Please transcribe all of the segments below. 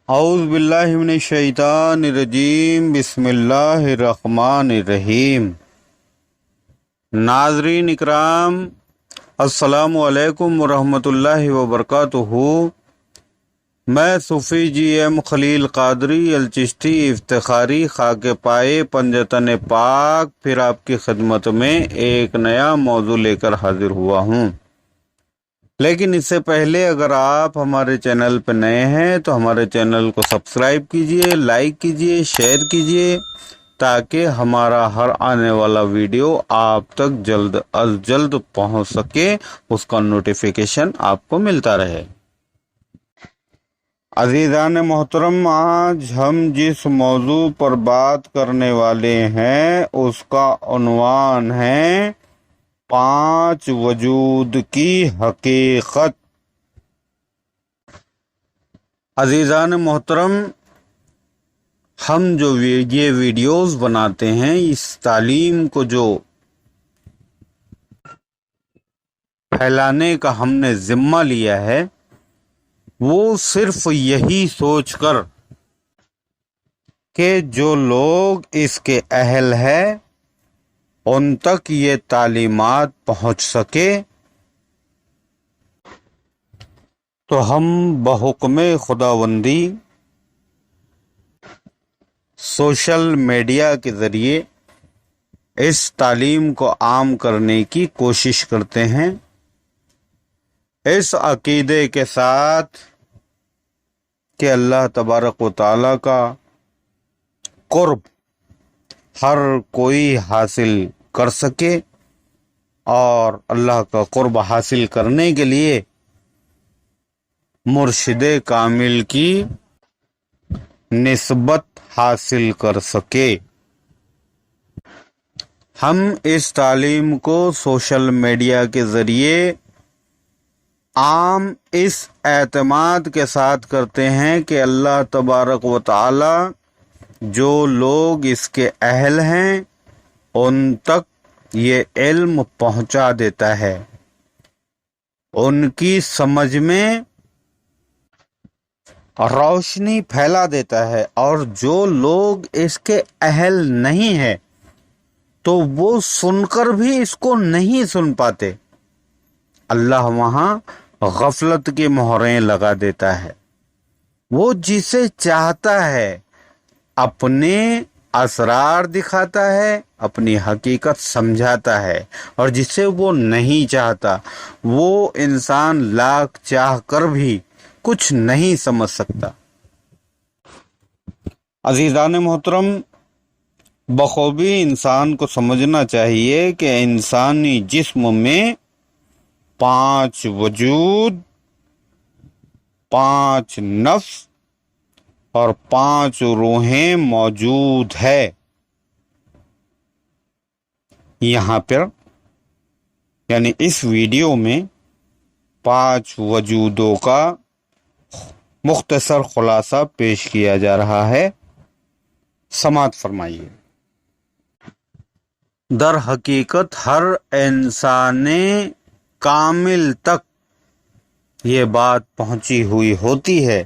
اعوذ باللہ من الشیطان الرجیم، بسم اللہ الرحمن الرحیم۔ ناظرین اکرام، السلام علیکم ورحمۃ اللہ وبرکاتہ۔ میں صوفی جی ایم خلیل قادری الچشتی افتخاری خاک پائے پنجتن پاک پھر آپ کی خدمت میں ایک نیا موضوع لے کر حاضر ہوا ہوں۔ لیکن اس سے پہلے اگر آپ ہمارے چینل پہ نئے ہیں تو ہمارے چینل کو سبسکرائب کیجئے، لائک کیجئے، شیئر کیجئے تاکہ ہمارا ہر آنے والا ویڈیو آپ تک جلد از جلد پہنچ سکے، اس کا نوٹیفیکیشن آپ کو ملتا رہے۔ عزیزان محترم، آج ہم جس موضوع پر بات کرنے والے ہیں اس کا عنوان ہے 5 وجود کی حقیقت۔ عزیزان محترم، ہم جو یہ ویڈیوز بناتے ہیں، اس تعلیم کو جو پھیلانے کا ہم نے ذمہ لیا ہے، وہ صرف یہی سوچ کر کہ جو لوگ اس کے اہل ہیں ان تک یہ تعلیمات پہنچ سکے، تو ہم بحکم خداوندی سوشل میڈیا کے ذریعے اس تعلیم کو عام کرنے کی کوشش کرتے ہیں، اس عقیدے کے ساتھ کہ اللہ تبارک و تعالیٰ کا قرب ہر کوئی حاصل کر سکے، اور اللہ کا قرب حاصل کرنے کے لیے مرشد کامل کی نسبت حاصل کر سکے۔ ہم اس تعلیم کو سوشل میڈیا کے ذریعے عام اس اعتماد کے ساتھ کرتے ہیں کہ اللہ تبارک و تعالی جو لوگ اس کے اہل ہیں ان تک یہ علم پہنچا دیتا ہے، ان کی سمجھ میں روشنی پھیلا دیتا ہے، اور جو لوگ اس کے اہل نہیں ہیں تو وہ سن کر بھی اس کو نہیں سن پاتے، اللہ وہاں غفلت کی مہریں لگا دیتا ہے۔ وہ جسے چاہتا ہے اپنے اسرار دکھاتا ہے، اپنی حقیقت سمجھاتا ہے، اور جسے وہ نہیں چاہتا وہ انسان لاکھ چاہ کر بھی کچھ نہیں سمجھ سکتا۔ عزیزان محترم، بخوبی انسان کو سمجھنا چاہیے کہ انسانی جسم میں 5 وجود، 5 نفس اور 5 روحیں موجود ہے۔ یہاں پر یعنی اس ویڈیو میں 5 وجودوں کا مختصر خلاصہ پیش کیا جا رہا ہے، سماعت فرمائیے۔ در حقیقت ہر انسان کامل تک یہ بات پہنچی ہوئی ہوتی ہے،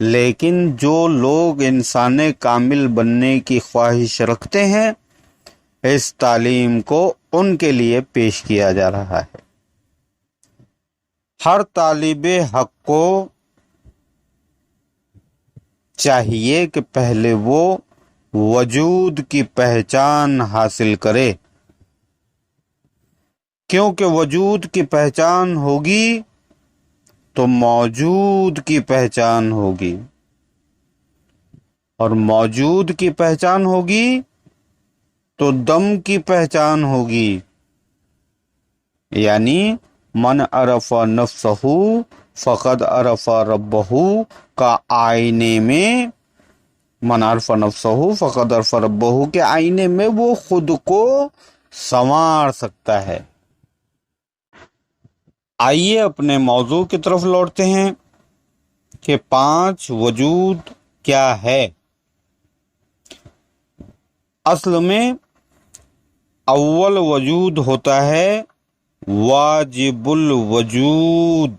لیکن جو لوگ انسان کامل بننے کی خواہش رکھتے ہیں، اس تعلیم کو ان کے لیے پیش کیا جا رہا ہے۔ ہر طالب حق کو چاہیے کہ پہلے وہ وجود کی پہچان حاصل کرے، کیونکہ وجود کی پہچان ہوگی تو موجود کی پہچان ہوگی، اور موجود کی پہچان ہوگی تو دم کی پہچان ہوگی، یعنی من عرف نفسہ فقد عرف ربہ کا آئینے میں، من عرف نفسہ فقد عرف ربہ کے آئینے میں وہ خود کو سنوار سکتا ہے۔ آئیے اپنے موضوع کی طرف لوٹتے ہیں کہ 5 وجود کیا ہے۔ اصل میں اول وجود ہوتا ہے واجب الوجود،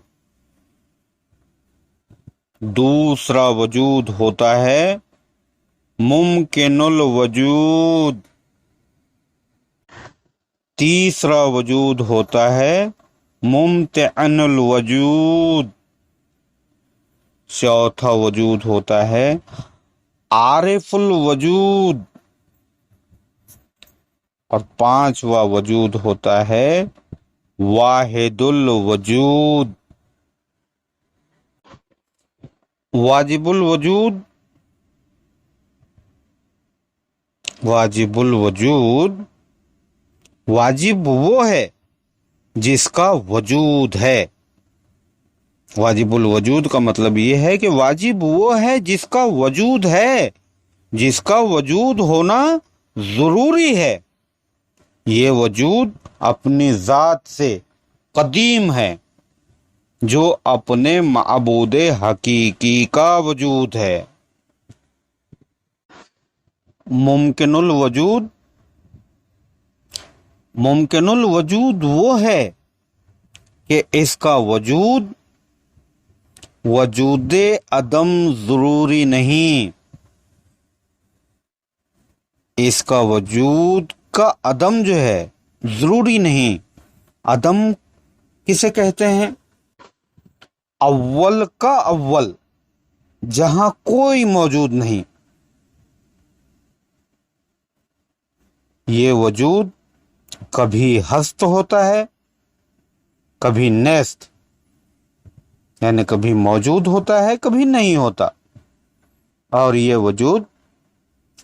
دوسرا وجود ہوتا ہے ممکن الوجود، تیسرا وجود ہوتا ہے ممتعن الوجود، چوتھا وجود ہوتا ہے عارف الوجود، اور پانچواں وجود ہوتا ہے واحد الوجود۔ واجب الوجود، واجب الوجود، واجب وہ ہے جس کا وجود ہے۔ واجب الوجود کا مطلب یہ ہے کہ واجب وہ ہے جس کا وجود ہے، جس کا وجود ہونا ضروری ہے۔ یہ وجود اپنی ذات سے قدیم ہے، جو اپنے معبود حقیقی کا وجود ہے۔ ممکن الوجود، ممکن الوجود وہ ہے کہ اس کا وجود وجود عدم ضروری نہیں، اس کا وجود کا عدم جو ہے ضروری نہیں۔ عدم کسے کہتے ہیں؟ اول کا اول، جہاں کوئی موجود نہیں۔ یہ وجود کبھی ہست ہوتا ہے، کبھی نیست، یعنی کبھی موجود ہوتا ہے، کبھی نہیں ہوتا۔ اور یہ وجود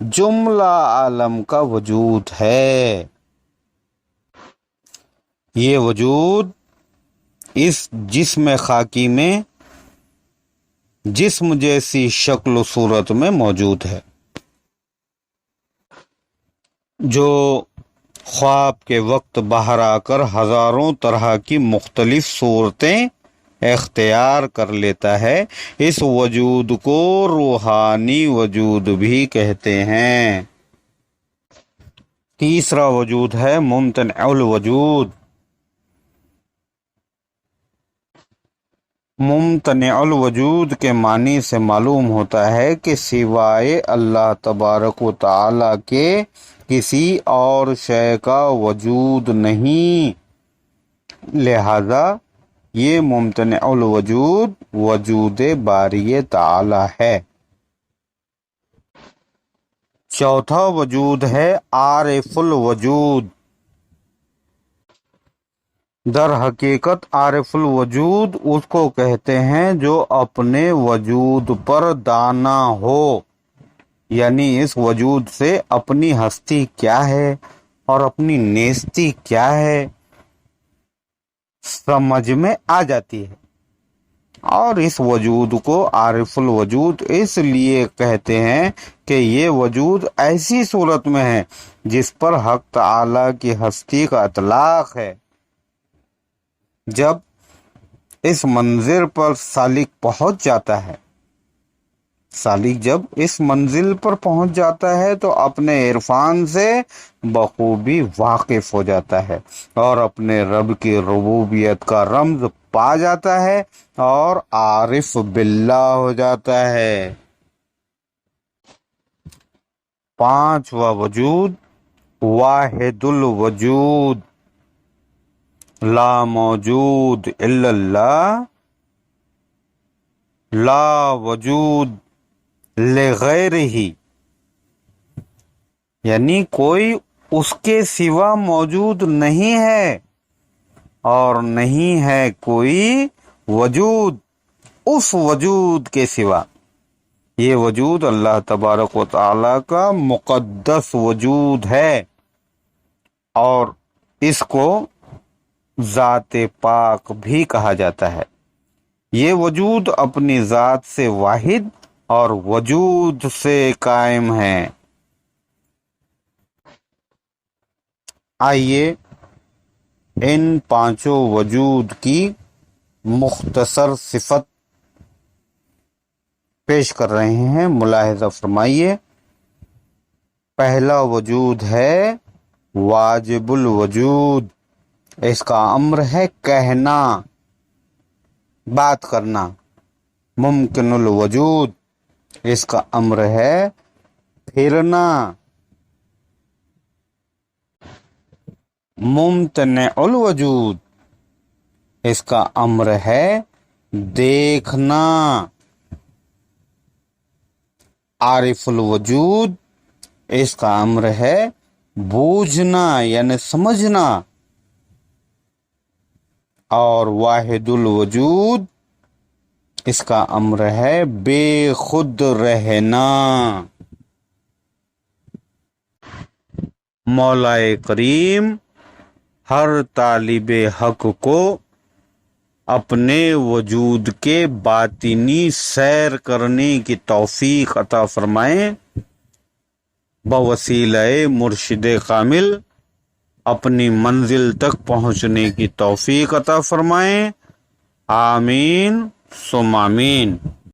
جملہ عالم کا وجود ہے۔ یہ وجود اس جسم خاکی میں جسم جیسی شکل و صورت میں موجود ہے، جو خواب کے وقت باہر آ کر ہزاروں طرح کی مختلف صورتیں اختیار کر لیتا ہے۔ اس وجود کو روحانی وجود بھی کہتے ہیں۔ تیسرا وجود ہے ممتنع الوجود۔ ممتنع الوجود کے معنی سے معلوم ہوتا ہے کہ سوائے اللہ تبارک و تعالی کے کسی اور شے کا وجود نہیں، لہذا یہ ممتنع الوجود وجود باری تعالی ہے۔ چوتھا وجود ہے عارف الوجود۔ در حقیقت عارف الوجود اس کو کہتے ہیں جو اپنے وجود پر دانا ہو، یعنی اس وجود سے اپنی ہستی کیا ہے اور اپنی نیستی کیا ہے سمجھ میں آ جاتی ہے۔ اور اس وجود کو عارف الوجود اس لیے کہتے ہیں کہ یہ وجود ایسی صورت میں ہے جس پر حق تعالی کی ہستی کا اطلاق ہے۔ جب اس منزل پر سالک پہنچ جاتا ہے، سالک جب اس منزل پر پہنچ جاتا ہے تو اپنے عرفان سے بخوبی واقف ہو جاتا ہے اور اپنے رب کی ربوبیت کا رمز پا جاتا ہے اور عارف باللہ ہو جاتا ہے۔ پانچواں وجود واحد الوجود، لا موجود الا اللہ، لا وجود لغیرہ، یعنی کوئی اس کے سوا موجود نہیں ہے اور نہیں ہے کوئی وجود اس وجود کے سوا۔ یہ وجود اللہ تبارک و تعالی کا مقدس وجود ہے اور اس کو ذات پاک بھی کہا جاتا ہے۔ یہ وجود اپنی ذات سے واحد اور وجود سے قائم ہے۔ آئیے ان پانچوں وجود کی مختصر صفت پیش کر رہے ہیں، ملاحظہ فرمائیے۔ پہلا وجود ہے واجب الوجود، اس کا امر ہے کہنا، بات کرنا، ممکن الوجود، اس کا امر ہے پھرنا۔ ممتنع الوجود، اس کا امر ہے دیکھنا۔ عارف الوجود، اس کا امر ہے بوجھنا یعنی سمجھنا۔ اور واحد الوجود، اس کا امر ہے بے خود رہنا۔ مولا کریم ہر طالب حق کو اپنے وجود کے باطنی سیر کرنے کی توفیق عطا فرمائیں، بوسیلہ مرشد کامل اپنی منزل تک پہنچنے کی توفیق عطا فرمائیں۔ آمین ثم آمین۔